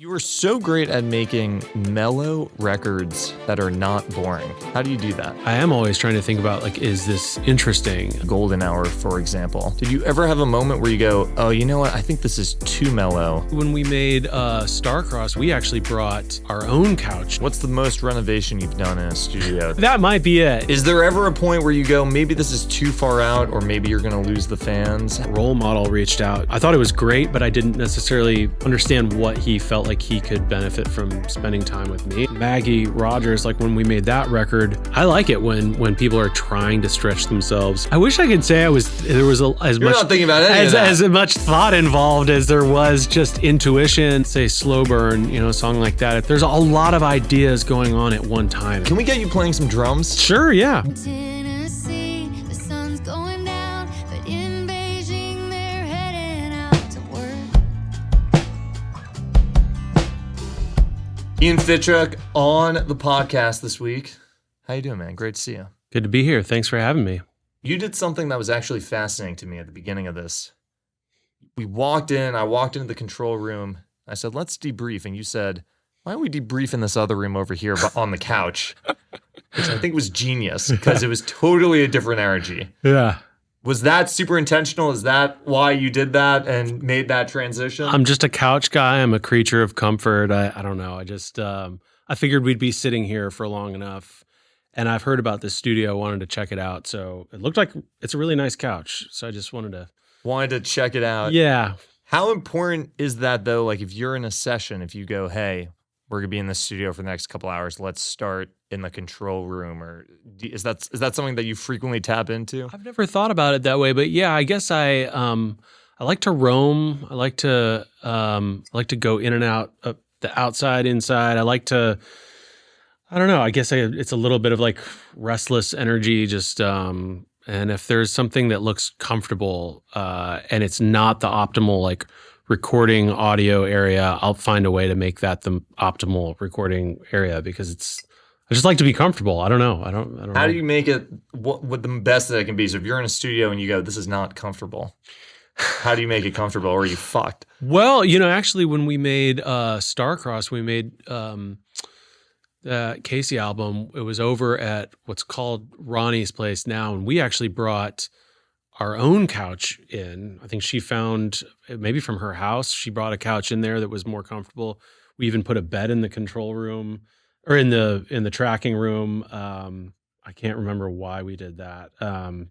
You are so great at making mellow records that are not boring. How do you do that? I am always trying to think about, like, is this interesting? Golden Hour, for example. Did you ever have a moment where you go, oh, you know what? I think this is too mellow. When we made Starcross, we actually brought our own couch. What's the most renovation you've done in a studio? That might be it. Is there ever a point where you go, maybe this is too far out, or maybe you're going to lose the fans? Role model reached out. I thought it was great, but I didn't necessarily understand what he felt like he could benefit from spending time with me. Maggie Rogers, like when we made that record, I like it when people are trying to stretch themselves. I wish I could say there was not thinking about any of that. As much thought involved as there was just intuition. Say Slow Burn, a song like that. There's a lot of ideas going on at one time. Can we get you playing some drums? Sure, yeah. Tennessee, the sun's going down, but in Beijing they're heading out to work. Ian Fitchuk on the podcast this week. How you doing, man? Great to see you. Good to be here. Thanks for having me. You did something that was actually fascinating to me at the beginning of this. I walked into the control room. I said, let's debrief. And you said, why don't we debrief in this other room over here on the couch? Which I think was genius because it was totally a different energy. Yeah. Was that super intentional? Is that why you did that and made that transition? I'm just a couch guy. I'm a creature of comfort. I don't know. I figured we'd be sitting here for long enough. And I've heard about this studio, wanted to check it out. So it looked like it's a really nice couch. So I just wanted to check it out. Yeah. How important is that though? Like if you're in a session, if you go, hey, we're gonna be in the studio for the next couple hours, let's start in the control room, or is that something that you frequently tap into? I've never thought about it that way, but yeah, I guess I like to roam. I like to go in and out of the outside, inside. I like to, I don't know. I guess it's a little bit of like restless energy. Just and if there's something that looks comfortable and it's not the optimal like recording audio area, I'll find a way to make that the optimal recording area because I just like to be comfortable. I don't know. I don't know. How do you make it what the best that it can be? So if you're in a studio and you go, this is not comfortable, how do you make it comfortable, or are you fucked? Well, actually when we made Starcross, we made the Casey album, it was over at what's called Ronnie's place now, and we actually brought our own couch in. I think she found, maybe from her house, she brought a couch in there that was more comfortable. We even put a bed in the control room or in the tracking room. I can't remember why we did that.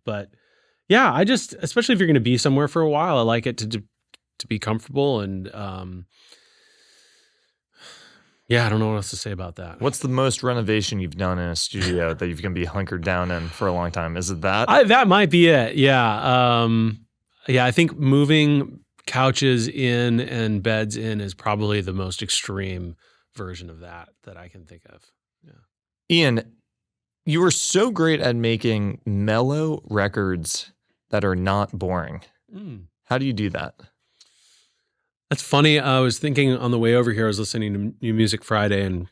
But yeah, especially if you're going to be somewhere for a while, I like it to be comfortable and yeah, I don't know what else to say about that. What's the most renovation you've done in a studio that you're going to be hunkered down in for a long time? Is it that? That might be it. Yeah. I think moving couches in and beds in is probably the most extreme version of that I can think of. Yeah. Ian, you are so great at making mellow records that are not boring. How do you do that? That's funny. I was thinking on the way over here, I was listening to New Music Friday and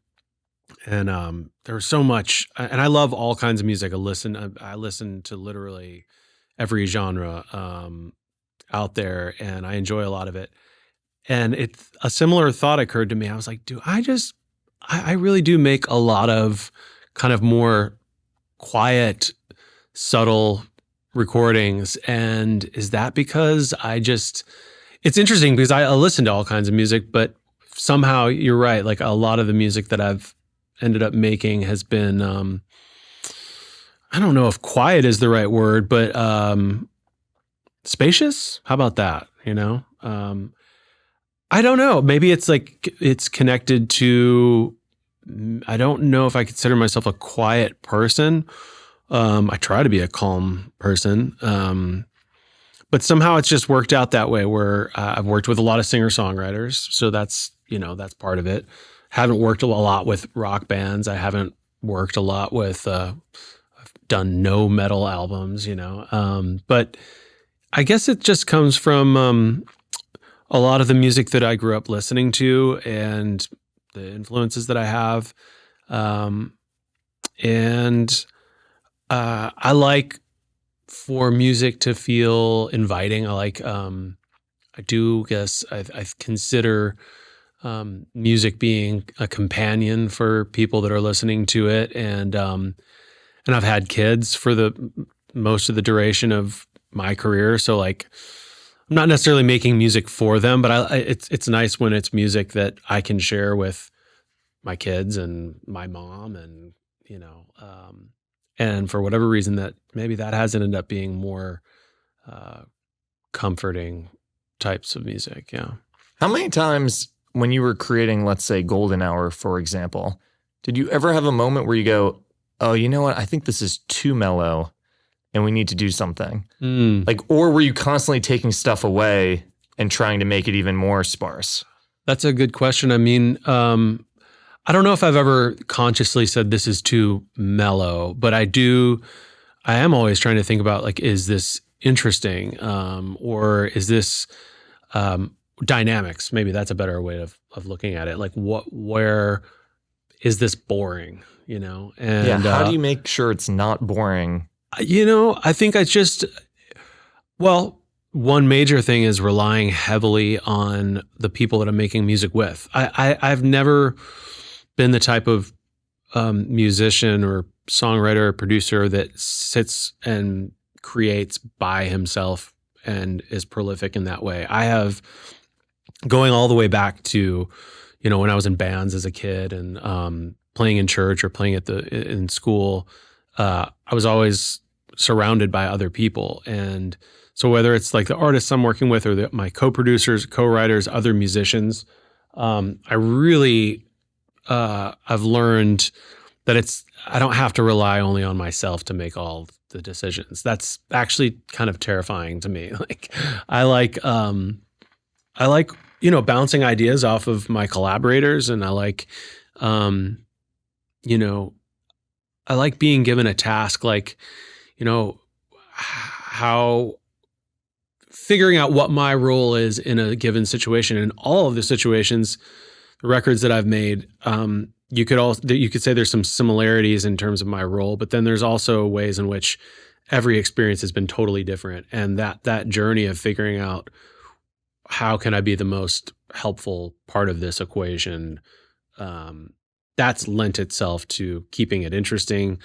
there was so much, and I love all kinds of music. I listen to literally every genre out there, and I enjoy a lot of it. And a similar thought occurred to me. I was like, I really do make a lot of kind of more quiet, subtle recordings. And is that because it's interesting because I listen to all kinds of music, but somehow you're right. Like a lot of the music that I've ended up making has been, I don't know if quiet is the right word, but spacious. How about that? I don't know. Maybe it's connected to, I don't know if I consider myself a quiet person. I try to be a calm person. But somehow it's just worked out that way where I've worked with a lot of singer-songwriters. So that's part of it. Haven't worked a lot with rock bands. I haven't worked a lot with, I've done no metal albums, but I guess it just comes from a lot of the music that I grew up listening to and the influences that I have. And I like for music to feel inviting. I like, I do guess I consider music being a companion for people that are listening to it. And I've had kids for the most of the duration of my career. So like, I'm not necessarily making music for them, but it's nice when it's music that I can share with my kids and my mom, and and for whatever reason that maybe that has ended up being more comforting types of music. Yeah. How many times when you were creating, let's say, Golden Hour, for example, did you ever have a moment where you go, oh, you know what? I think this is too mellow and we need to do something? Like, or were you constantly taking stuff away and trying to make it even more sparse? That's a good question. I mean, I don't know if I've ever consciously said this is too mellow, but I am always trying to think about, like, is this interesting? Or is this dynamics? Maybe that's a better way of looking at it. Like, where is this boring? And yeah, how do you make sure it's not boring? I think one major thing is relying heavily on the people that I'm making music with. I've never been the type of musician or songwriter or producer that sits and creates by himself and is prolific in that way. I have, going all the way back to, when I was in bands as a kid and playing in church or playing in school, I was always surrounded by other people. And so whether it's like the artists I'm working with or my co-producers, co-writers, other musicians, I really, I've learned that I don't have to rely only on myself to make all the decisions. That's actually kind of terrifying to me. Like, I like bouncing ideas off of my collaborators, and I like being given a task, like, how figuring out what my role is in a given situation. In all of the situations, the records that I've made, you could say there's some similarities in terms of my role, but then there's also ways in which every experience has been totally different. And that journey of figuring out how can I be the most helpful part of this equation, that's lent itself to keeping it interesting,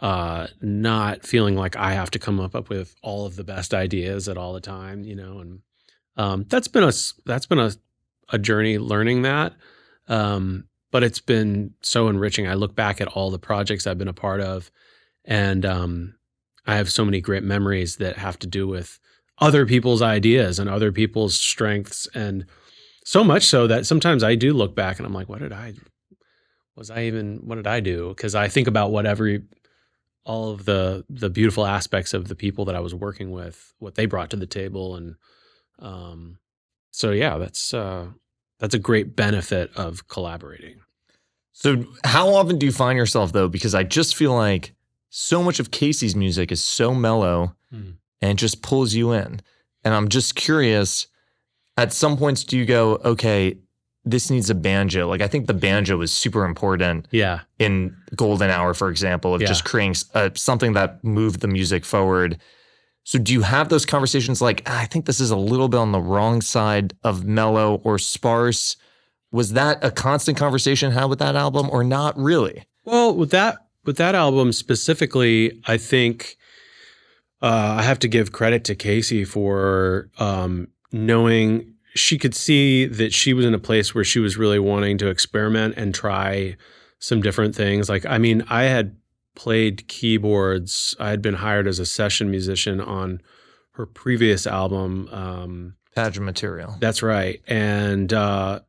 not feeling like I have to come up with all of the best ideas at all the time, and that's been a journey learning that. But it's been so enriching. I look back at all the projects I've been a part of, and I have so many great memories that have to do with other people's ideas and other people's strengths, and so much so that sometimes I do look back and I'm like, what did I do? Because I think about all of the beautiful aspects of the people that I was working with, what they brought to the table. And so yeah, that's a great benefit of collaborating. So how often do you find yourself, though, because I just feel like so much of Casey's music is so mellow and it just pulls you in. And I'm just curious, at some points do you go, okay, this needs a banjo? Like, I think the banjo is super important in Golden Hour, for example, of just creating something that moved the music forward. So do you have those conversations like, I think this is a little bit on the wrong side of mellow or sparse? Was that a constant conversation had with that album, or not really? Well, with that album specifically, I think I have to give credit to Casey for knowing, she could see that she was in a place where she was really wanting to experiment and try some different things. Like, I mean, I had played keyboards. I had been hired as a session musician on her previous album. Pageant Material. That's right. And I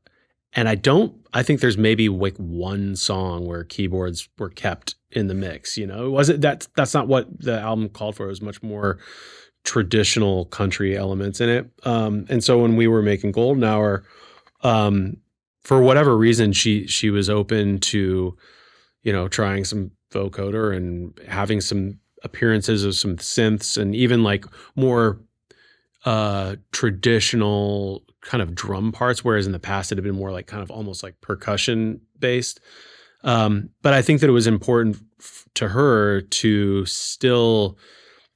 think there's maybe like one song where keyboards were kept in the mix. It wasn't that's not what the album called for. It was much more traditional country elements in it. And so when we were making Golden Hour, for whatever reason, she was open to, trying some vocoder and having some appearances of some synths and even like more traditional kind of drum parts, whereas in the past it had been more like kind of almost like percussion based. But I think that it was important to her to still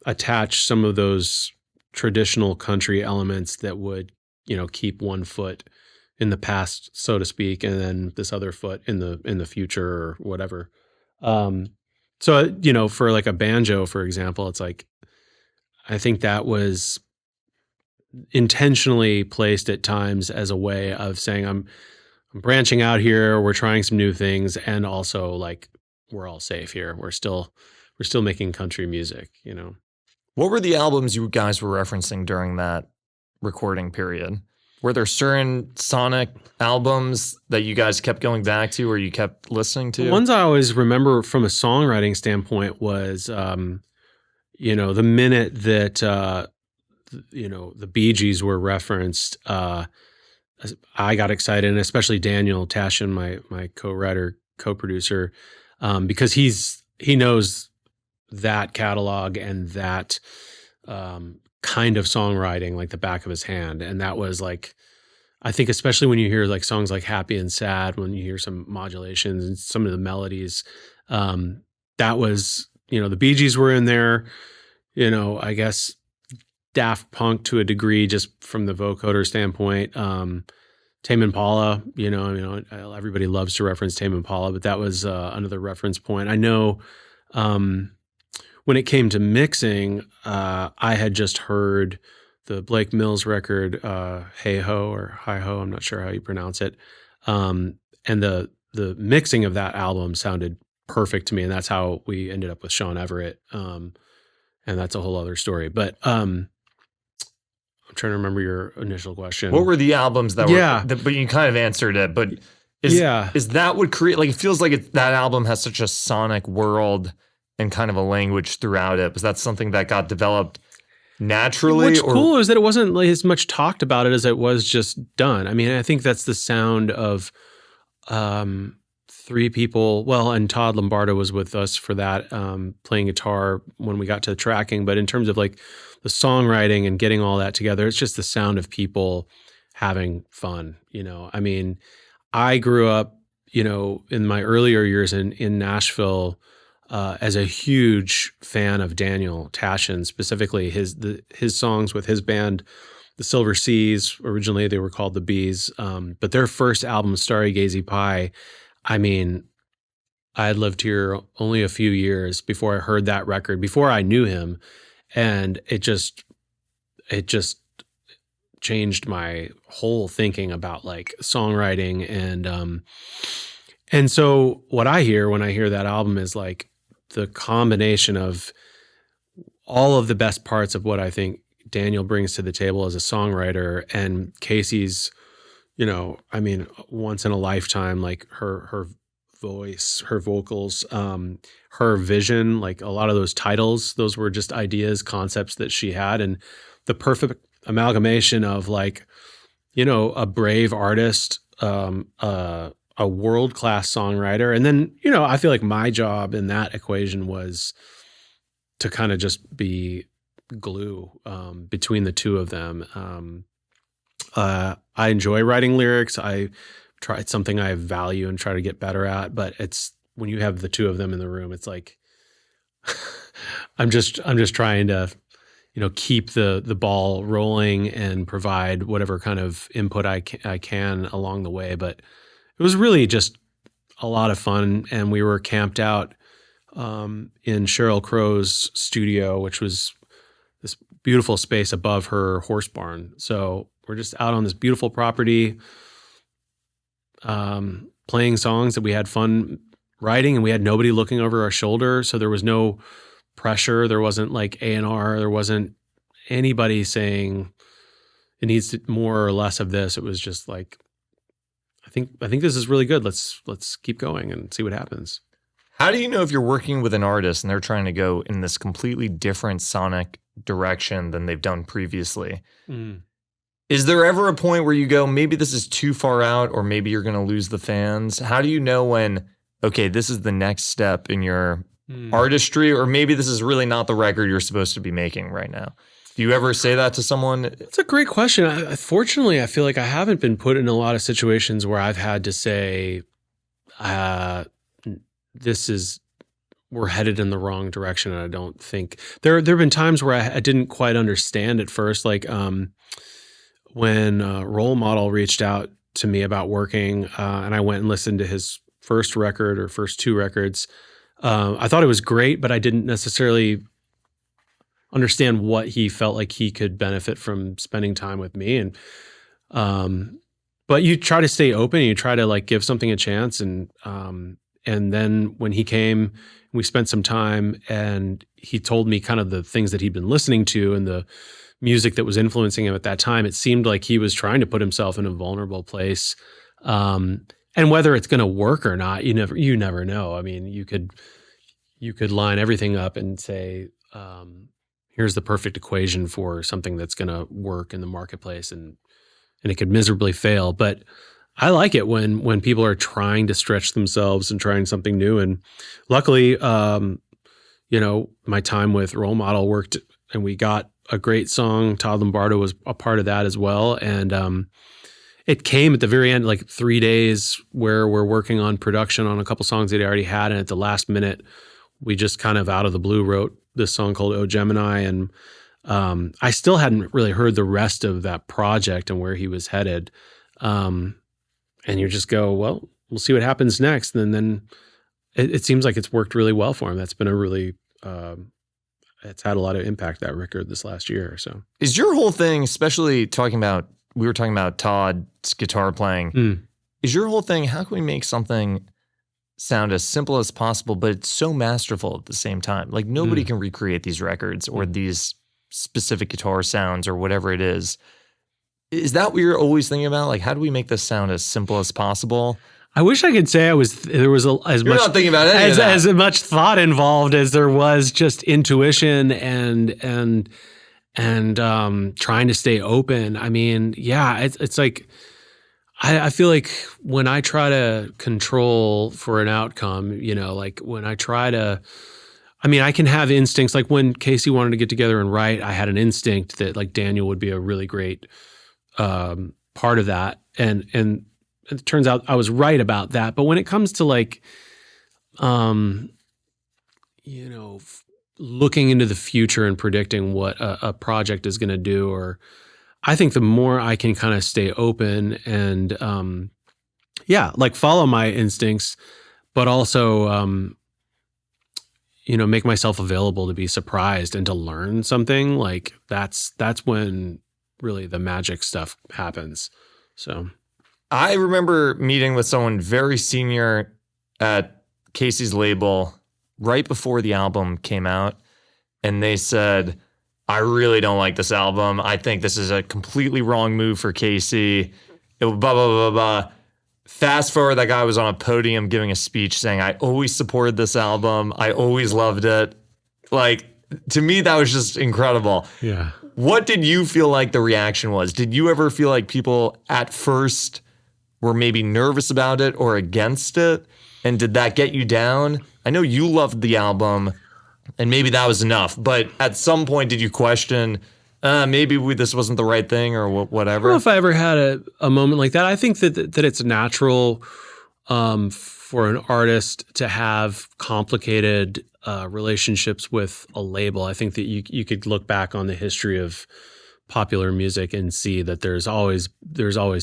attach some of those traditional country elements that would, keep one foot in the past, so to speak, and then this other foot in the future or whatever. So for like a banjo, for example, it's like I think that was intentionally placed at times as a way of saying I'm branching out here, we're trying some new things, and also like we're all safe here. We're still making country music, What were the albums you guys were referencing during that recording period? Were there certain sonic albums that you guys kept going back to or you kept listening to? The ones I always remember from a songwriting standpoint was, the minute that, the Bee Gees were referenced, I got excited, and especially Daniel Tashin, my co-writer, co-producer, because he knows that catalog and that kind of songwriting like the back of his hand. And that was like, I think especially when you hear like songs like Happy and Sad, when you hear some modulations and some of the melodies, that was, the Bee Gees were in there, I guess Daft Punk to a degree, just from the vocoder standpoint. Tame Impala, everybody loves to reference Tame Impala, but that was another reference point. I know when it came to mixing, I had just heard the Blake Mills record, Hey Ho or Hi Ho, I'm not sure how you pronounce it. And the mixing of that album sounded perfect to me, and that's how we ended up with Sean Everett. And that's a whole other story. But I'm trying to remember your initial question. What were the albums that were, but you kind of answered it, but is that what create, like, it feels like that album has such a sonic world and kind of a language throughout it. Was that something that got developed naturally? What's cool is that it wasn't like as much talked about it as it was just done. I mean, I think that's the sound of three people. Well, and Todd Lombardo was with us for that, playing guitar when we got to the tracking. But in terms of like the songwriting and getting all that together, it's just the sound of people having fun. I mean, I grew up, in my earlier years in Nashville, as a huge fan of Daniel Tashin, specifically his songs with his band, the Silver Seas. Originally, they were called the Bees, but their first album, Starry Gazy Pie. I mean, I had lived here only a few years before I heard that record, before I knew him, and it just changed my whole thinking about like songwriting and so what I hear when I hear that album is like the combination of all of the best parts of what I think Daniel brings to the table as a songwriter, and Casey's, once in a lifetime, like her voice, her vocals, her vision, like a lot of those titles, those were just ideas, concepts that she had, and the perfect amalgamation of like, a brave artist, a world-class songwriter. And then, I feel like my job in that equation was to kind of just be glue between the two of them. I enjoy writing lyrics. It's something I value and try to get better at, but it's when you have the two of them in the room, it's like I'm just trying to keep the ball rolling and provide whatever kind of input I can along the way. But it was really just a lot of fun, and we were camped out in Sheryl Crow's studio, which was this beautiful space above her horse barn. So we're just out on this beautiful property, playing songs that we had fun writing, and we had nobody looking over our shoulder. So there was no pressure. There wasn't like A&R. There wasn't anybody saying it needs more or less of this. It was just like, I think this is really good. Let's keep going and see what happens. How do you know if you're working with an artist and they're trying to go in this completely different sonic direction than they've done previously? Is there ever a point where you go, maybe this is too far out, or maybe you're going to lose the fans? How do you know when, okay, this is the next step in your artistry, or maybe this is really not the record you're supposed to be making right now? Do you ever say that to someone? It's a great question. Fortunately, I feel like I haven't been put in a lot of situations where I've had to say, we're headed in the wrong direction. And I don't think there have been times where I didn't quite understand at first. Like when Role Model reached out to me about working, and I went and listened to his first record or first two records. I thought it was great, but I didn't necessarily understand what he felt like he could benefit from spending time with me. And but you try to stay open, and you try to like give something a chance. And then when he came, we spent some time, and he told me kind of the things that he'd been listening to and the music that was influencing him at that time. It seemed like he was trying to put himself in a vulnerable place. And whether it's going to work or not, you never know. I mean, you could line everything up and say, here's the perfect equation for something that's going to work in the marketplace, and it could miserably fail. But I like it when people are trying to stretch themselves and trying something new. And luckily, my time with Role Model worked, and we got a great song. Todd Lombardo was a part of that as well. And it came at the very end, like 3 days where we're working on production on a couple songs that he already had. And at the last minute, we just kind of out of the blue wrote this song called Oh Gemini. And I still hadn't really heard the rest of that project and where he was headed. And you just go, well, we'll see what happens next. And then it seems like it's worked really well for him. That's been a really, it's had a lot of impact, that record, this last year or so. Is your whole thing, especially we were talking about Todd's guitar playing, is your whole thing, how can we make something sound as simple as possible, but it's so masterful at the same time? Like nobody can recreate these records or these specific guitar sounds or whatever it is. Is that what you're always thinking about? Like, how do we make this sound as simple as possible? I wish I could say there was as You're much not thinking about any of that. as much thought involved as there was just intuition and trying to stay open. I mean, yeah, it's like I feel like when I try to control for an outcome, like when I try to, I mean, I can have instincts. Like when Casey wanted to get together and write, I had an instinct that like Daniel would be a really great part of that, and it turns out I was right about that. But when it comes to like, looking into the future and predicting what a project is going to do, or I think the more I can kind of stay open and, like follow my instincts, but also, make myself available to be surprised and to learn something, like that's when really the magic stuff happens. So I remember meeting with someone very senior at Casey's label right before the album came out, and they said, I really don't like this album. I think this is a completely wrong move for Casey. Blah, blah, blah, blah, blah. Fast forward, that guy was on a podium giving a speech saying, I always supported this album. I always loved it. Like, to me, that was just incredible. Yeah. What did you feel like the reaction was? Did you ever feel like people at first were maybe nervous about it or against it? And did that get you down? I know you loved the album, and maybe that was enough. But at some point, did you question, maybe this wasn't the right thing or whatever? I don't know if I ever had a moment like that. I think that it's natural for an artist to have complicated relationships with a label. I think that you could look back on the history of popular music and see that there's always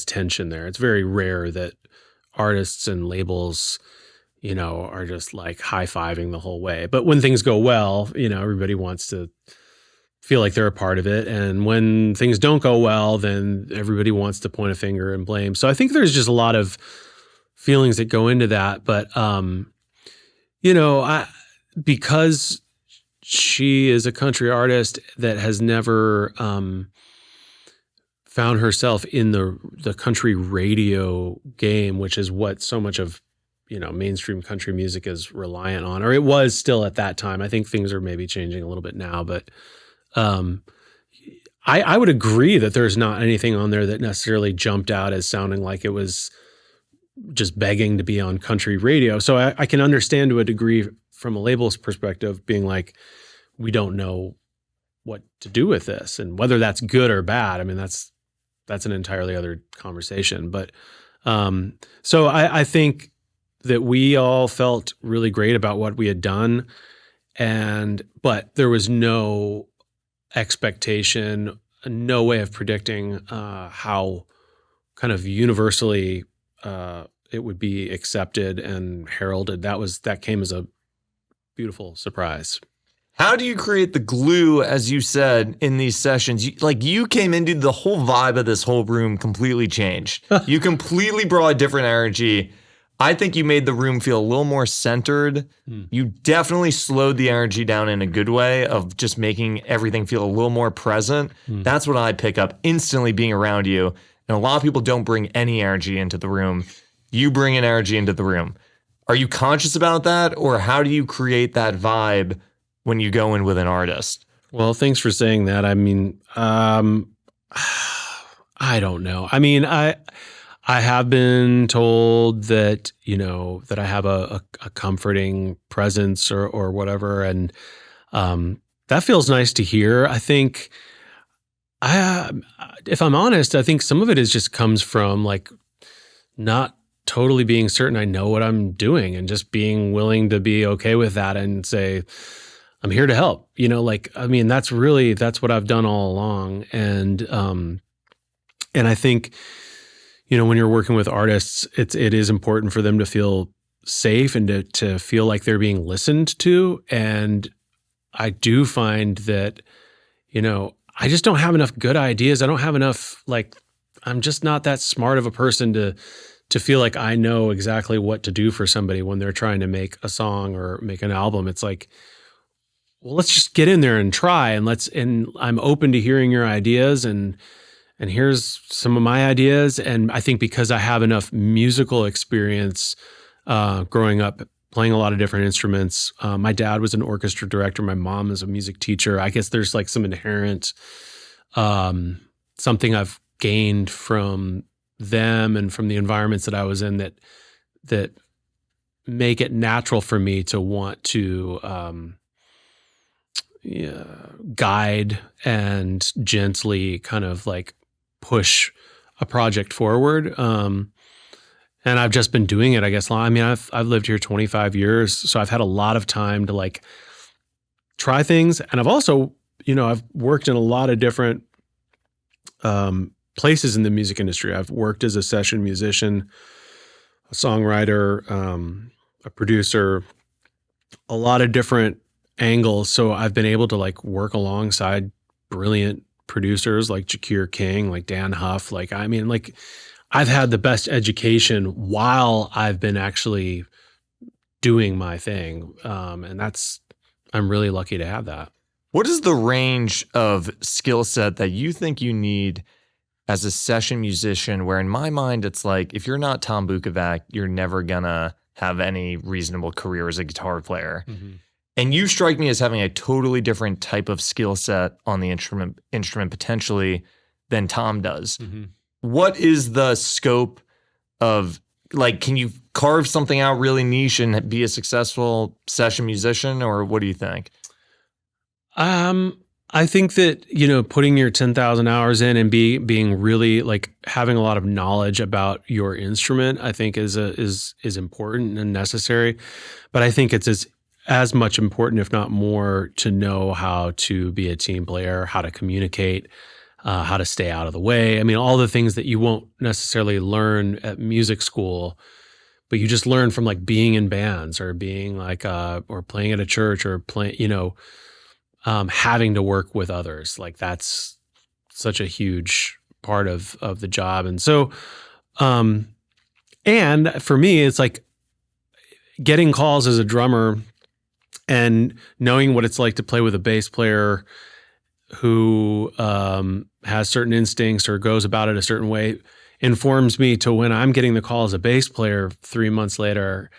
tension there. It's very rare that artists and labels, are just like high-fiving the whole way. But when things go well, everybody wants to feel like they're a part of it. And when things don't go well, then everybody wants to point a finger and blame. So I think there's just a lot of feelings that go into that. But, because she is a country artist that has never found herself in the country radio game, which is what so much of mainstream country music is reliant on, or it was still at that time. I think things are maybe changing a little bit now, but I would agree that there's not anything on there that necessarily jumped out as sounding like it was just begging to be on country radio. So I can understand to a degree from a label's perspective being like, we don't know what to do with this, and whether that's good or bad. I mean, that's an entirely other conversation. But so I think that we all felt really great about what we had done, but there was no expectation, no way of predicting how kind of universally it would be accepted and heralded. That came as a beautiful surprise. How do you create the glue, as you said, in these sessions? You came into the whole vibe of this whole room completely changed. You completely brought a different energy. I think you made the room feel a little more centered. You definitely slowed the energy down in a good way of just making everything feel a little more present. That's what I pick up instantly being around you. And a lot of people don't bring any energy into the room. You bring an energy into the room. Are you conscious about that? Or how do you create that vibe when you go in with an artist? Well, thanks for saying that. I mean, I don't know. I mean, I have been told that, that I have a comforting presence or whatever. And that feels nice to hear. I think, if I'm honest, I think some of it just comes from like not totally being certain I know what I'm doing and just being willing to be okay with that and say, I'm here to help, that's what I've done all along. And I think, when you're working with artists, it is important for them to feel safe and to feel like they're being listened to. And I do find that, I just don't have enough good ideas. I don't have enough, I'm just not that smart of a person to feel like I know exactly what to do for somebody when they're trying to make a song or make an album. It's like, well, let's just get in there and try, and I'm open to hearing your ideas, and here's some of my ideas. And I think because I have enough musical experience growing up, playing a lot of different instruments. My dad was an orchestra director. My mom is a music teacher. I guess there's like some inherent something I've gained from them and from the environments that I was in that make it natural for me to want to guide and gently kind of like push a project forward. And I've just been doing it, I guess. I mean, I've lived here 25 years, so I've had a lot of time to like try things. And I've also, I've worked in a lot of different places in the music industry. I've worked as a session musician, a songwriter, a producer, a lot of different angles. So I've been able to like work alongside brilliant producers like Jakir King, like Dan Huff. I've had the best education while I've been actually doing my thing. And I'm really lucky to have that. What is the range of skill set that you think you need as a session musician, where in my mind, it's like, if you're not Tom Bukovac, you're never gonna have any reasonable career as a guitar player. Mm-hmm. And you strike me as having a totally different type of skill set on the instrument potentially than Tom does. Mm-hmm. What is the scope of, like, can you carve something out really niche and be a successful session musician, or what do you think? I think that, putting your 10,000 hours in and being really like having a lot of knowledge about your instrument, I think is important and necessary. But I think it's as much important, if not more, to know how to be a team player, how to communicate, how to stay out of the way. I mean, all the things that you won't necessarily learn at music school, but you just learn from like being in bands or being like, or playing at a church or having to work with others. Like that's such a huge part of the job. And so, and for me, it's like getting calls as a drummer and knowing what it's like to play with a bass player who has certain instincts or goes about it a certain way informs me to when I'm getting the call as a bass player 3 months later.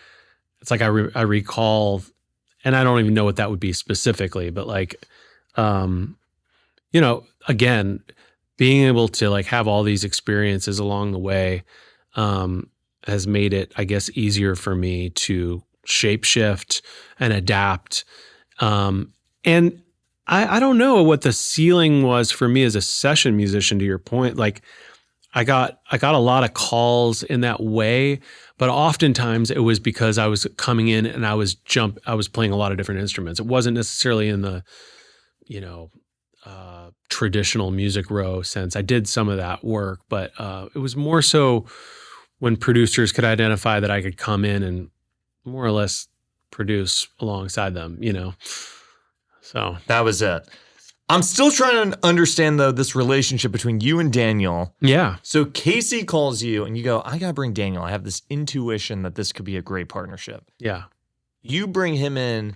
It's like I recall, and I don't even know what that would be specifically, but like, again, being able to like have all these experiences along the way has made it, I guess, easier for me to shapeshift and adapt. And I don't know what the ceiling was for me as a session musician, to your point. Like I got a lot of calls in that way, but oftentimes it was because I was coming in and I was playing a lot of different instruments. It wasn't necessarily in the, traditional Music Row sense. I did some of that work, but it was more so when producers could identify that I could come in and more or less produce alongside them, So That was it. I'm still trying to understand, though, this relationship between you and Daniel. yeah, So Casey calls you and you go, I got to bring Daniel. I have this intuition that this could be a great partnership. yeah, You bring him in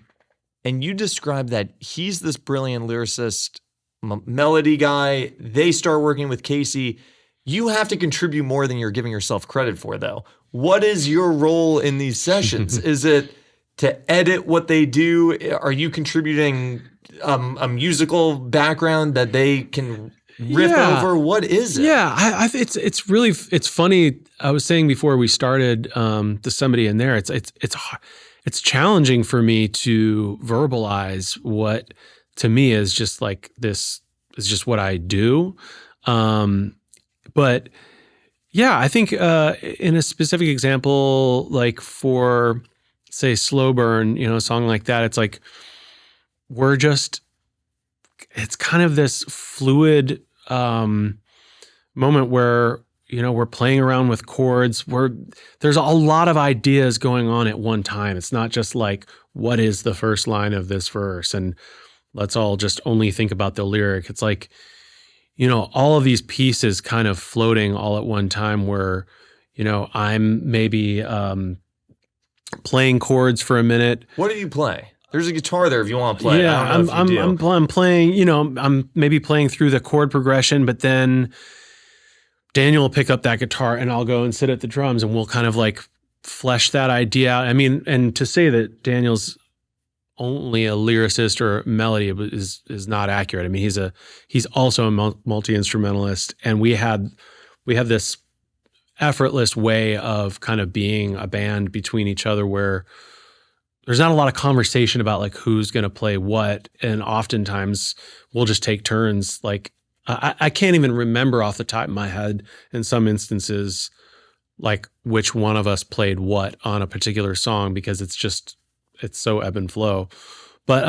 and you describe that he's this brilliant lyricist, melody guy. They start working with Casey. You have to contribute more than you're giving yourself credit for, though. What is your role in these sessions? Is it to edit what they do? Are you contributing a musical background that they can riff Yeah. over? What is it? yeah. It's funny. I was saying before we started to somebody in there, it's challenging for me to verbalize what to me is just like this is just what I do. But yeah, I think in a specific example, like for say Slow Burn, a song like that, it's like it's kind of this fluid moment where we're playing around with chords. There's a lot of ideas going on at one time. It's not just like, what is the first line of this verse? And let's all just only think about the lyric. It's like, all of these pieces kind of floating all at one time where, I'm maybe playing chords for a minute. What do you play? There's a guitar there if you want to play. Yeah, I don't know if you do. I'm playing, I'm maybe playing through the chord progression, but then Daniel will pick up that guitar and I'll go and sit at the drums and we'll kind of like flesh that idea out. I mean, and to say that Daniel's only a lyricist or melody is not accurate. I mean, he's also a multi-instrumentalist, and we have this effortless way of kind of being a band between each other where there's not a lot of conversation about like who's going to play what. And oftentimes we'll just take turns. Like I can't even remember off the top of my head in some instances, like which one of us played what on a particular song, because it's so ebb and flow. But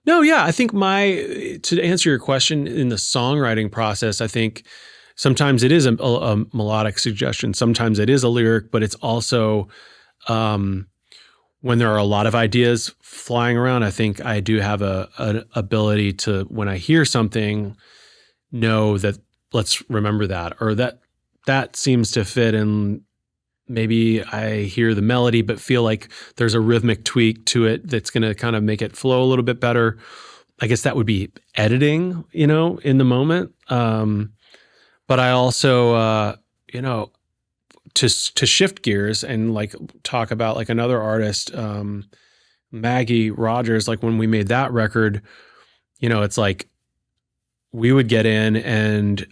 no, yeah, I think to answer your question in the songwriting process, I think sometimes it is a melodic suggestion. Sometimes it is a lyric, but it's also when there are a lot of ideas flying around, I think I do have an ability to, when I hear something, know that let's remember that, or that seems to fit in. Maybe I hear the melody, but feel like there's a rhythmic tweak to it that's going to kind of make it flow a little bit better. I guess that would be editing, in the moment. But I also, to shift gears and like talk about like another artist, Maggie Rogers, like when we made that record, it's like we would get in and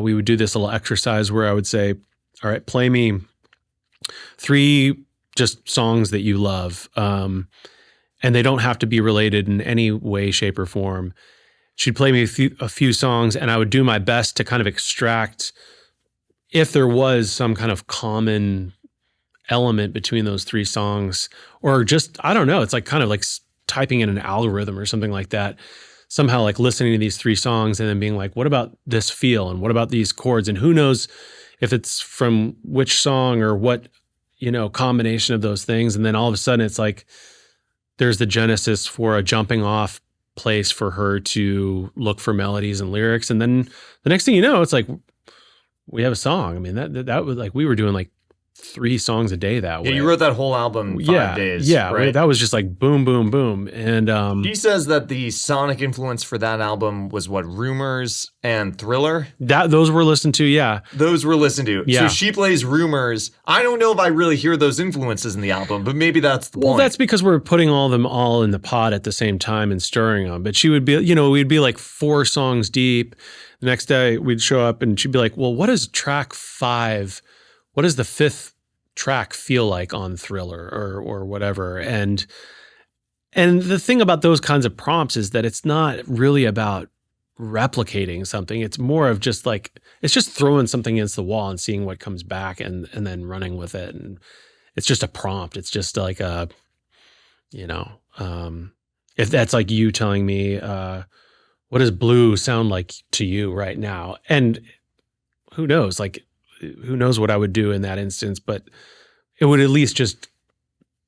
we would do this little exercise where I would say, all right, play me 3 just songs that you love. And they don't have to be related in any way, shape, or form. She'd play me a few songs and I would do my best to kind of extract if there was some kind of common element between those 3 songs, or just, I don't know, it's like kind of like typing in an algorithm or something like that. Somehow like listening to these 3 songs and then being like, what about this feel? And what about these chords? And who knows if it's from which song or what, combination of those things. And then all of a sudden it's like, there's the genesis for a jumping off place for her to look for melodies and lyrics. And then the next thing you know, it's like, we have a song. I mean, that was like, we were doing like 3 songs a day that way. Yeah, you wrote that whole album in 5 days. Yeah, right? that was just like boom, boom, boom. And She says that the sonic influence for that album was what, Rumors and Thriller? those were listened to, yeah. Those were listened to. Yeah. So she plays Rumors. I don't know if I really hear those influences in the album, but maybe that's the Well, point. that's because we're putting them all in the pot at the same time and stirring them. But she would be, we'd be like 4 songs deep. The next day we'd show up and she'd be like, well, what is track 5? What does the 5th track feel like on Thriller or whatever? And the thing about those kinds of prompts is that it's not really about replicating something. It's more of just like, it's just throwing something against the wall and seeing what comes back and then running with it. And it's just a prompt. It's just like if that's like you telling me, what does blue sound like to you right now? And who knows, who knows what I would do in that instance, but it would at least just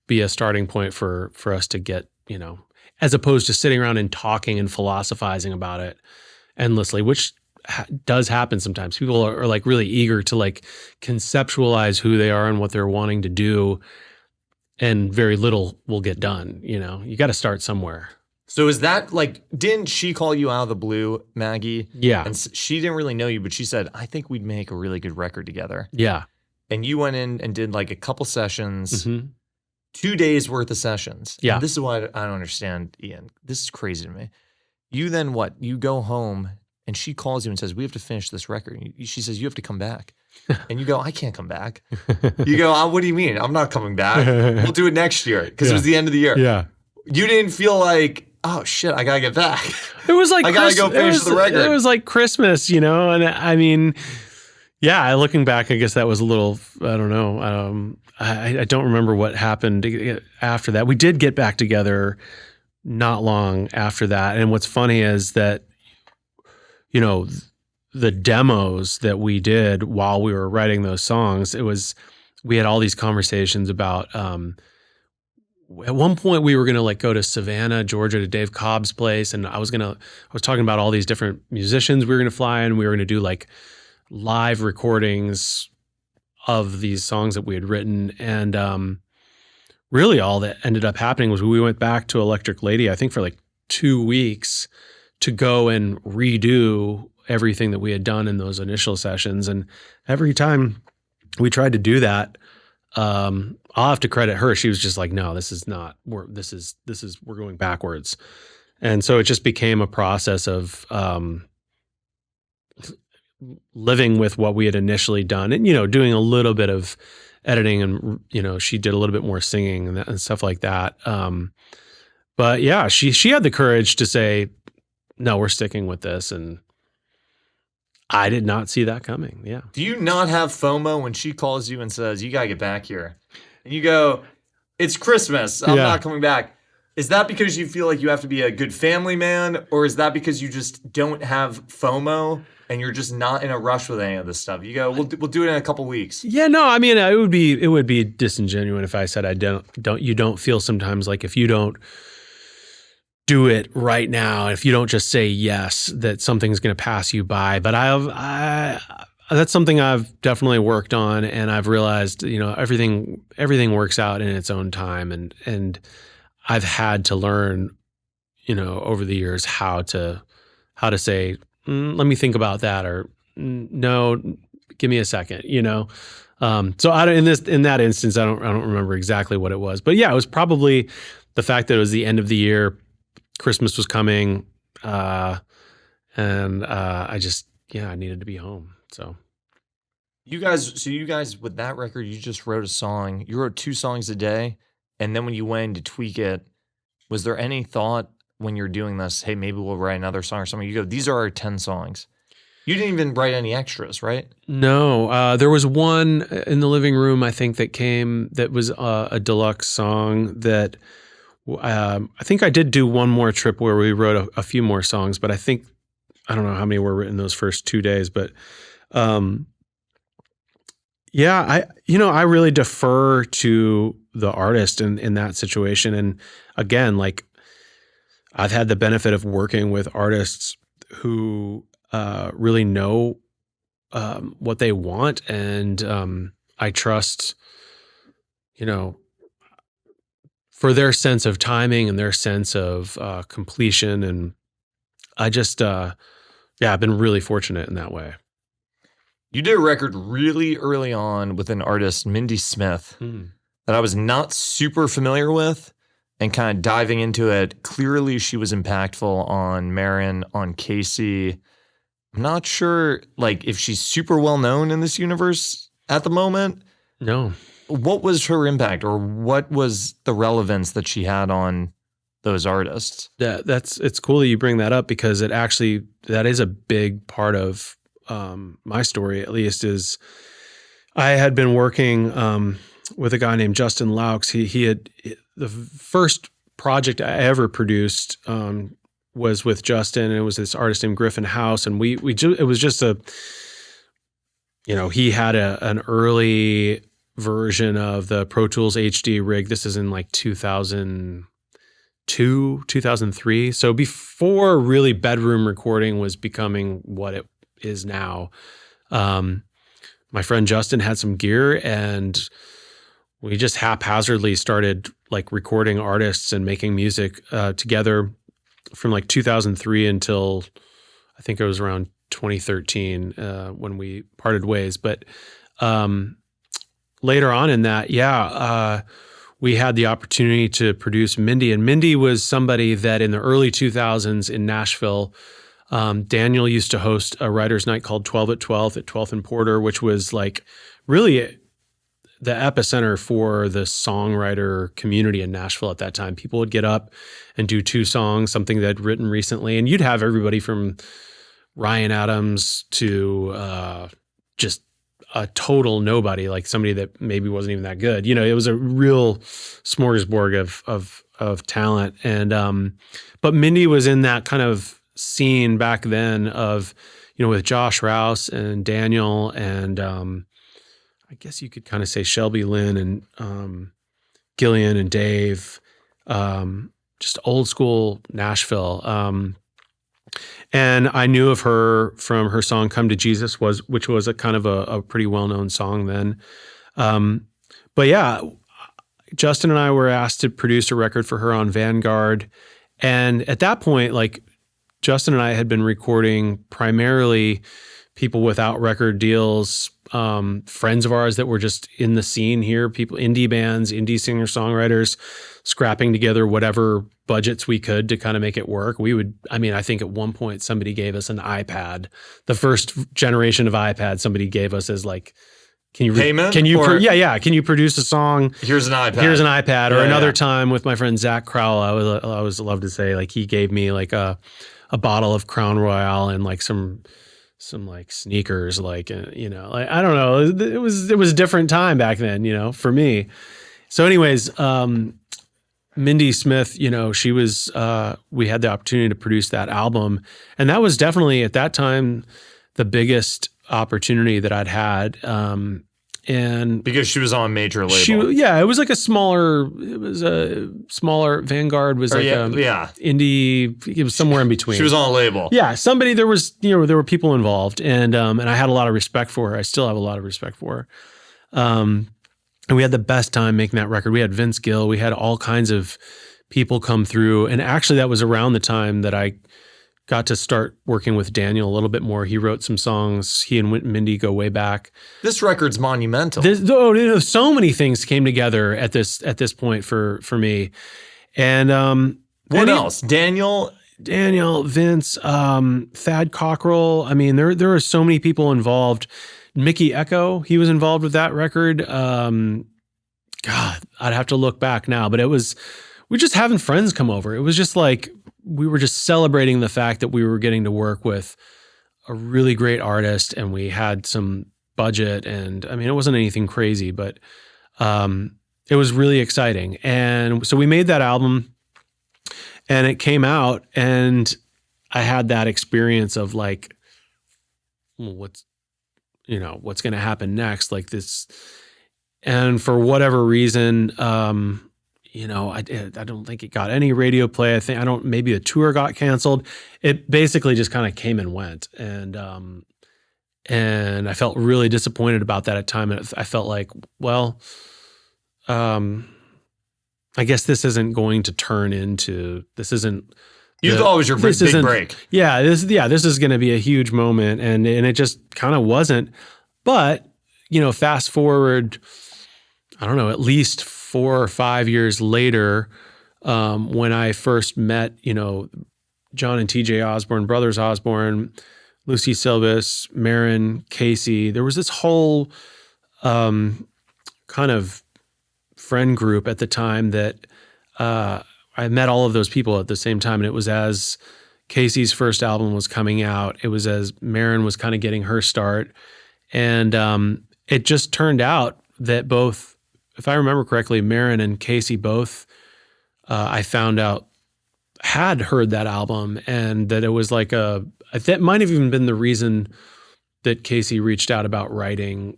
be a starting point for us to get, as opposed to sitting around and talking and philosophizing about it endlessly, which does happen sometimes. People are like really eager to like conceptualize who they are and what they're wanting to do, and very little will get done. You got to start somewhere. So is that like, didn't she call you out of the blue, Maggie? Yeah. And she didn't really know you, but she said, I think we'd make a really good record together. Yeah. And you went in and did like a couple sessions, Mm-hmm. 2 days worth of sessions. Yeah. And this is why I don't understand, Ian. This is crazy to me. You then what? You go home and she calls you and says, we have to finish this record. She says, you have to come back. And you go, I can't come back. You go, what do you mean? I'm not coming back. We'll do it next year because it was the end of the year. Yeah. You didn't feel like, oh shit, I gotta get back. It was like I gotta go finish the record. It was like Christmas, and I mean, yeah. Looking back, I guess that was a little. I don't know. I don't remember what happened after that. We did get back together not long after that, and what's funny is that, the demos that we did while we were writing those songs, we had all these conversations about. At one point we were going to like go to Savannah, Georgia to Dave Cobb's place. And I was talking about all these different musicians we were going to fly in. We were going to do like live recordings of these songs that we had written. And really all that ended up happening was we went back to Electric Lady, I think for like 2 weeks to go and redo everything that we had done in those initial sessions. And every time we tried to do that, I'll have to credit her. She was just like, no, this is not, we're going backwards. And so it just became a process of, living with what we had initially done and, doing a little bit of editing and, she did a little bit more singing and stuff like that. But yeah, she had the courage to say, no, we're sticking with this. And I did not see that coming. Yeah. Do you not have FOMO when she calls you and says, you got to get back here? And you go, it's Christmas. I'm not coming back. Is that because you feel like you have to be a good family man? Or is that because you just don't have FOMO and you're just not in a rush with any of this stuff? You go, we'll do it in a couple weeks. Yeah, no, I mean, it would be disingenuous if I said you don't feel sometimes like if you don't do it right now, if you don't just say yes, that something's going to pass you by. But that's something I've definitely worked on, and I've realized, everything works out in its own time, and I've had to learn, over the years how to say, let me think about that, or no, give me a second, So in that instance, I don't remember exactly what it was, but yeah, it was probably the fact that it was the end of the year. Christmas was coming, and I needed to be home. So you guys with that record, you just wrote a song. You wrote 2 songs a day, and then when you went to tweak it, was there any thought when you're doing this, hey, maybe we'll write another song or something? You go, these are our 10 songs. You didn't even write any extras, right? No, there was one in the living room, I think, that was a deluxe song that. I think I did do one more trip where we wrote a few more songs, but I don't know how many were written those first 2 days, but yeah, I really defer to the artist in that situation. And again, like I've had the benefit of working with artists who really know what they want, and I trust, for their sense of timing and their sense of completion. And I just, I've been really fortunate in that way. You did a record really early on with an artist, Mindy Smith, that I was not super familiar with, and kind of diving into it. Clearly, she was impactful on Marin, on Casey. I'm not sure like if she's super well known in this universe at the moment. No. What was her impact, or what was the relevance that she had on those artists? Yeah, it's cool that you bring that up, because that is a big part of my story, at least, is I had been working with a guy named Justin Laux. He had the first project I ever produced was with Justin, and it was this artist named Griffin House, and it was just a, he had an early version of the Pro Tools HD rig. This is in like 2002, 2003. So before really bedroom recording was becoming what it is now. My friend Justin had some gear, and we just haphazardly started like recording artists and making music together from like 2003 until I think it was around 2013 when we parted ways. But later on in that, we had the opportunity to produce Mindy. And Mindy was somebody that in the early 2000s in Nashville, Daniel used to host a writer's night called 12 at 12th at 12th and Porter, which was like really the epicenter for the songwriter community in Nashville at that time. People would get up and do 2 songs, something they'd written recently, and you'd have everybody from Ryan Adams to just a total nobody, like somebody that maybe wasn't even that good. It was a real smorgasbord of talent. And but Mindy was in that kind of scene back then of, with Josh Rouse and Daniel and I guess you could kind of say Shelby Lynn and Gillian and Dave, just old school Nashville. And I knew of her from her song "Come to Jesus," which was a kind of a pretty well-known song then. But yeah, Justin and I were asked to produce a record for her on Vanguard. And at that point, like Justin and I had been recording primarily people without record deals, friends of ours that were just in the scene here, people, indie bands, indie singer-songwriters, scrapping together whatever budgets we could to kind of make it work. I think at one point somebody gave us an iPad. The first generation of iPad somebody gave us as like, can you produce a song? Here's an iPad. Or another time with my friend Zak Crowell, I always love to say, like, he gave me like a bottle of Crown Royale and like some like sneakers, like, like, I don't know. It was a different time back then, for me. So anyways, Mindy Smith, she was, we had the opportunity to produce that album, and that was definitely at that time the biggest opportunity that I'd had. And because she was on a major label. It was like a smaller Vanguard was indie. It was somewhere in between. She was on a label. Yeah. There were people involved, and I had a lot of respect for her. I still have a lot of respect for her. And we had the best time making that record. We had Vince Gill. We had all kinds of people come through. And actually that was around the time that I got to start working with Daniel a little bit more. He wrote some songs. He and Mindy go way back. This record's monumental. So many things came together at this point for me. And what else? Daniel, Vince, Thad Cockrell. I mean, there are so many people involved. Mickey Echo, he was involved with that record. God, I'd have to look back now, but we're just having friends come over. It was just like, we were just celebrating the fact that we were getting to work with a really great artist, and we had some budget, and I mean, it wasn't anything crazy, but it was really exciting. And so we made that album, and it came out, and I had that experience of like, what's going to happen next, like this. And for whatever reason, I don't think it got any radio play. Maybe the tour got canceled. It basically just kind of came and went. And I felt really disappointed about that at the time. I felt like, well, I guess this isn't going to turn into, this isn't. You thought it was your big break. Yeah, this is going to be a huge moment. And it just kind of wasn't. But, fast forward, I don't know, at least 4 or 5 years later, when I first met, John and TJ Osborne, brothers Osborne, Lucy Silvis, Marin, Casey, there was this whole kind of friend group at the time that I met all of those people at the same time. And it was as Casey's first album was coming out. It was as Marin was kind of getting her start. And it just turned out that both, if I remember correctly, Marin and Casey both, I found out had heard that album, and that it was like that might have even been the reason that Casey reached out about writing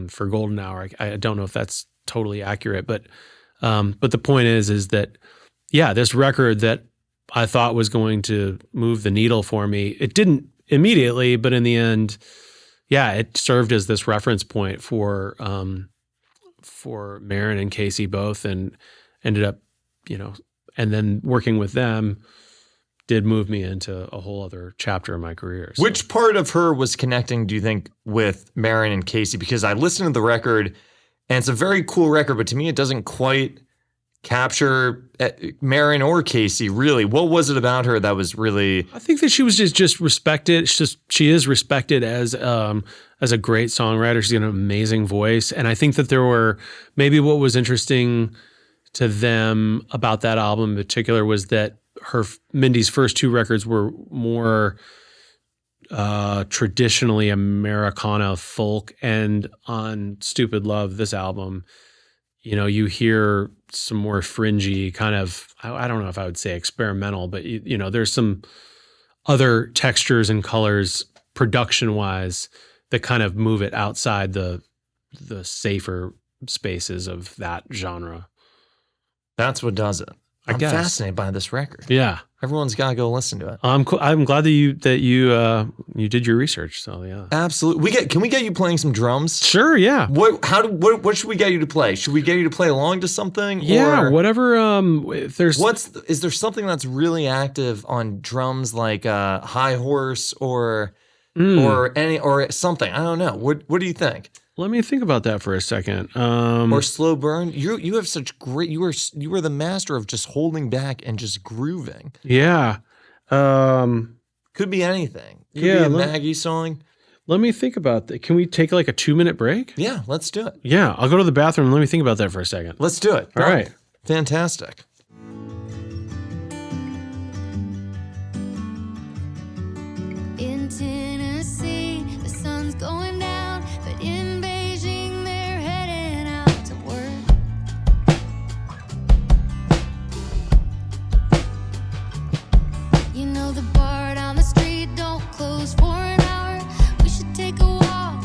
for Golden Hour. I don't know if that's totally accurate, but the point is that, yeah, this record that I thought was going to move the needle for me, it didn't immediately, but in the end, yeah, it served as this reference point for Maren and Casey both, and ended up, and then working with them did move me into a whole other chapter of my career. So. Which part of her was connecting, do you think, with Maren and Casey? Because I listened to the record, and it's a very cool record, but to me, it doesn't quite capture Maren or Casey, really. What was it about her that was really... I think that she was just respected. She is respected as a great songwriter. She's got an amazing voice. And I think that there were, maybe what was interesting to them about that album in particular was that Mindy's first two records were more traditionally Americana folk, and on Stupid Love, this album, you hear some more fringy kind of, I don't know if I would say experimental, but there's some other textures and colors production wise that kind of move it outside the safer spaces of that genre. That's what does it. I'm fascinated by this record. Yeah, everyone's got to go listen to it. I'm glad that you did your research. So yeah, absolutely. Can we get you playing some drums? Sure. Yeah. What should we get you to play? Should we get you to play along to something? Yeah. Whatever. If there's is there something that's really active on drums, like High Horse or something? I don't know. What do you think? Let me think about that for a second. Or Slow Burn. You have such great. You were the master of just holding back and just grooving. Yeah. Could be anything. Could be a Maggie song. Let me think about that. Can we take like a 2-minute break? Yeah, let's do it. Yeah, I'll go to the bathroom and let me think about that for a second. Let's do it. All right. Fantastic. In Tennessee, the sun's going down, but in Beijing, they're heading out to work. The bar down the street don't close for an hour. We should take a walk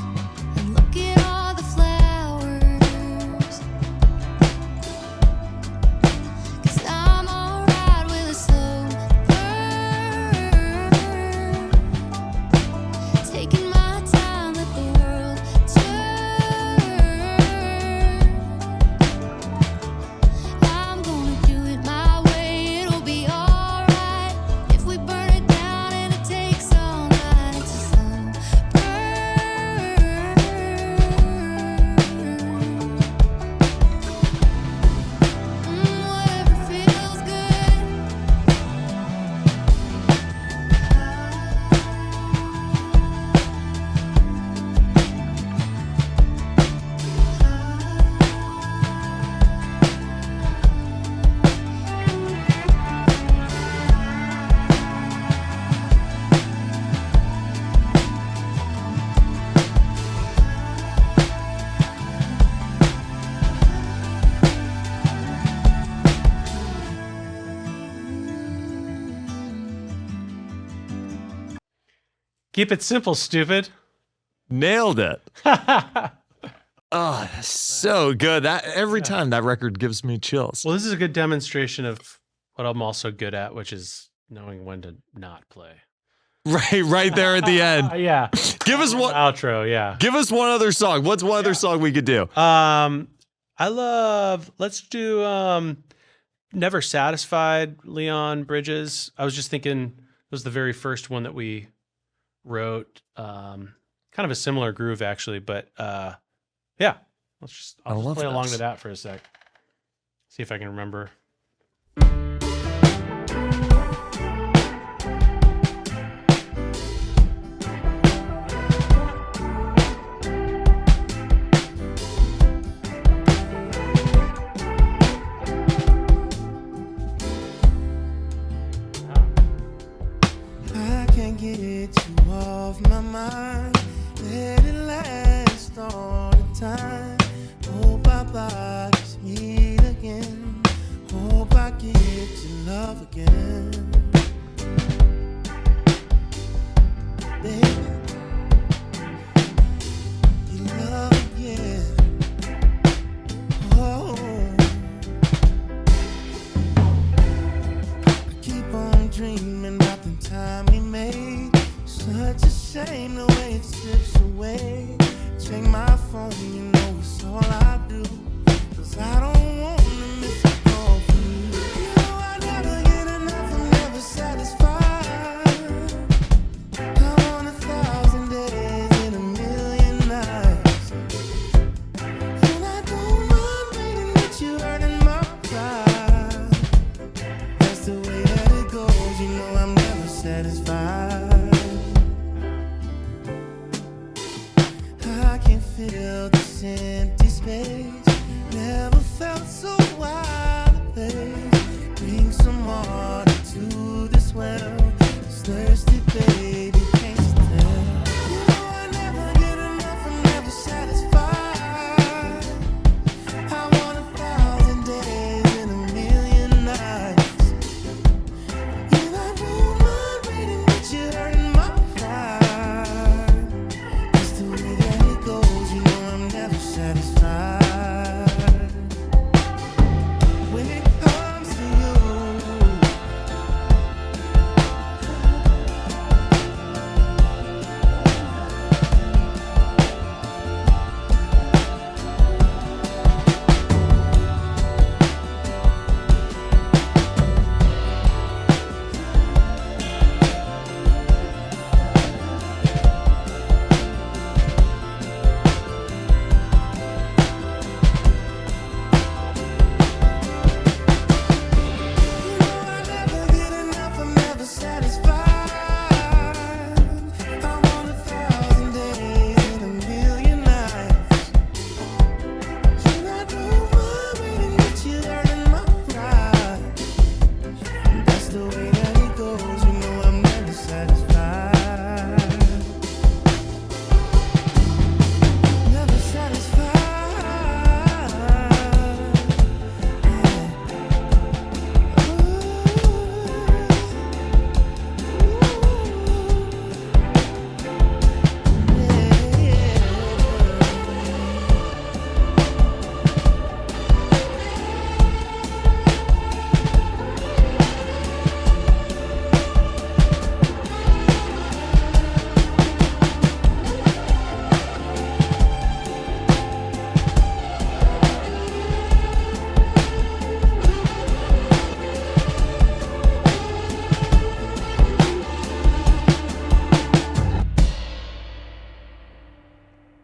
and look at all the flowers. 'Cause I'm alright with a slow burn, taking my time, let the world turn. I'm gonna do it my way, it'll be alright. If we burn it down and it takes all night, it's a slow burn. Whatever feels Keep it simple, stupid. Nailed it. Oh, so good. That every time that record gives me chills. Well, this is a good demonstration of what I'm also good at, which is knowing when to not play. Right there at the end. Yeah. Give us one outro. Yeah. Give us one other song. What's one other song we could do? Let's do Never Satisfied, Leon Bridges. I was just thinking it was the very first one that we wrote. Kind of a similar groove actually, but yeah. I'll just play along to that for a sec. See if I can remember. Get you off my mind, let it last all the time. Hope our bodies meet again, hope I get to love again. dreaming about the time we made. Such a shame the way it slips away. Check my phone, you know it's all I do. 'Cause I don't wanna miss a call from you. You know I never get enough, I'm never satisfied. I want 1,000 days and 1,000,000 nights. And I don't mind waiting, but you hurting my pride. That's the way that it goes, you know I'm never satisfied. I can feel this empty space. Never felt so wild a place. Bring some water to this well. This thirsty baby can't tell. You know I never get enough, I'm never satisfied. I want 1,000 days and 1,000,000 nights. And I don't mind waiting, but you're hurting my pride. That's the way that it goes, you know I'm never satisfied. When it comes to you, you know I never get enough, I'm never satisfied. I want 1,000 days and 1,000,000 nights. And I don't mind waiting, but you're hurting my pride. That's the way that it goes, you know I'm never satisfied. Never satisfied.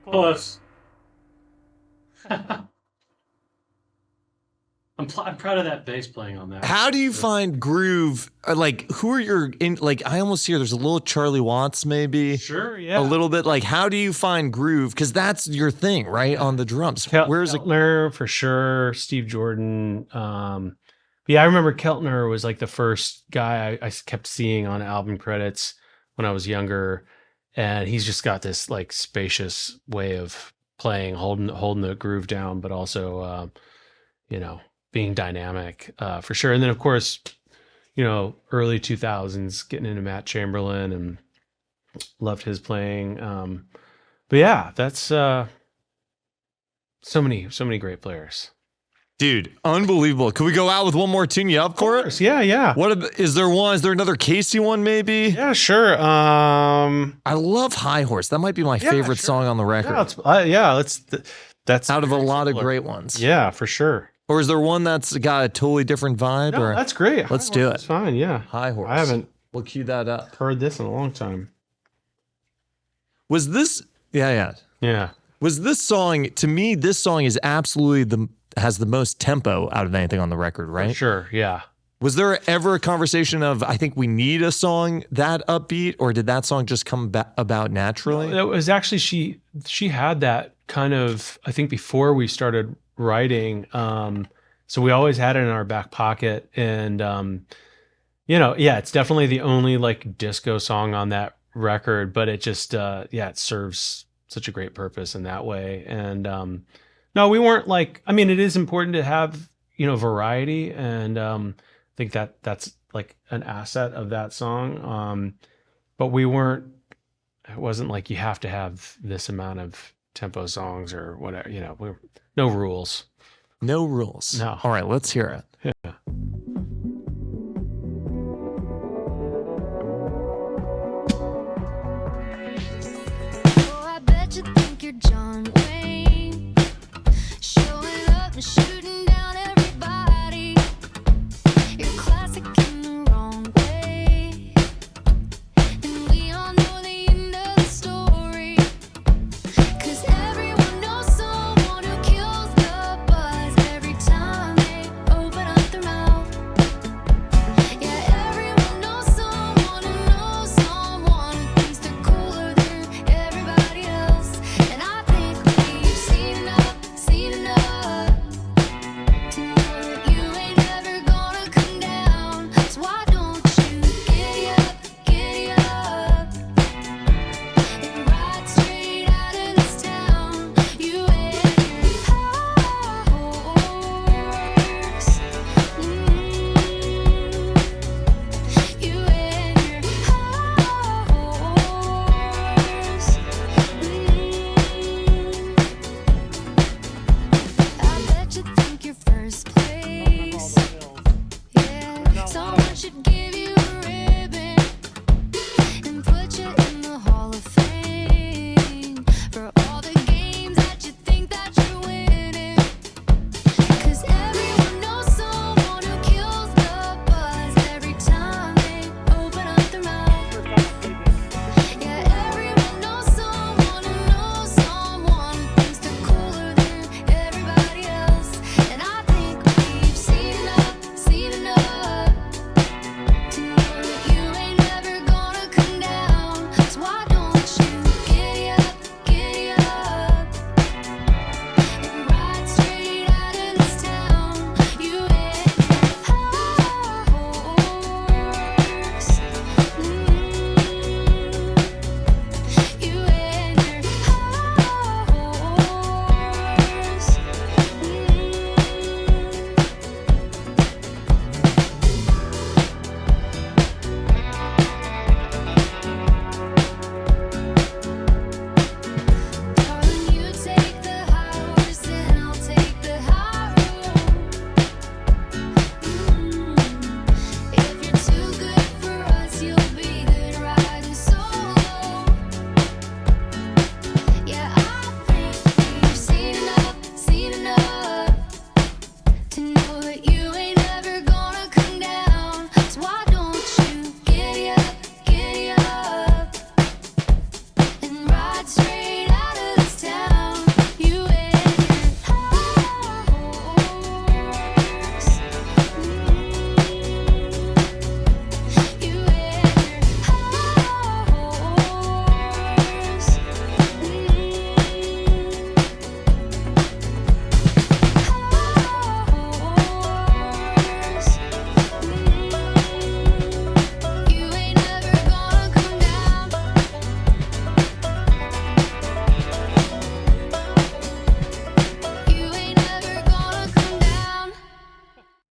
Close. I'm proud of that bass playing on that. How do you find groove? Like, who are your in? Like, I almost hear there's a little Charlie Watts, maybe Sure, yeah. a little bit. Like, how do you find groove? Because that's your thing, right? On the drums. Where's it? Keltner for sure, Steve Jordan. Yeah, I remember Keltner was like the first guy I kept seeing on album credits when I was younger, and he's just got this like spacious way of playing, holding the groove down, but also being dynamic for sure. And then of course, early 2000s, getting into Matt Chamberlain and loved his playing. But yeah, that's so many great players. Dude, unbelievable. Can we go out with one more tune? You up for it? Yeah. Is there another Casey one maybe? Yeah, sure. I love High Horse. That might be my favorite song on the record. That's out of a lot of great ones. Yeah, for sure. Or is there one that's got a totally different vibe? No, that's great. Let's do it. It's fine. Yeah. High Horse. I haven't We'll cue that up. heard this in a long time. Was this? Yeah. Yeah. Was this song, to me, this song is absolutely has the most tempo out of anything on the record, right? Sure. Yeah. Was there ever a conversation of, I think we need a song that upbeat, or did that song just come about naturally? It was actually, she had that kind of, I think before we started writing. So we always had it in our back pocket, and, it's definitely the only like disco song on that record, but it just, it serves such a great purpose in that way. And, no, we weren't like, I mean, it is important to have, variety. And, I think that's like an asset of that song. But it wasn't like you have to have this amount of tempo songs or whatever, no rules. No rules. No. All right, let's hear it. Yeah.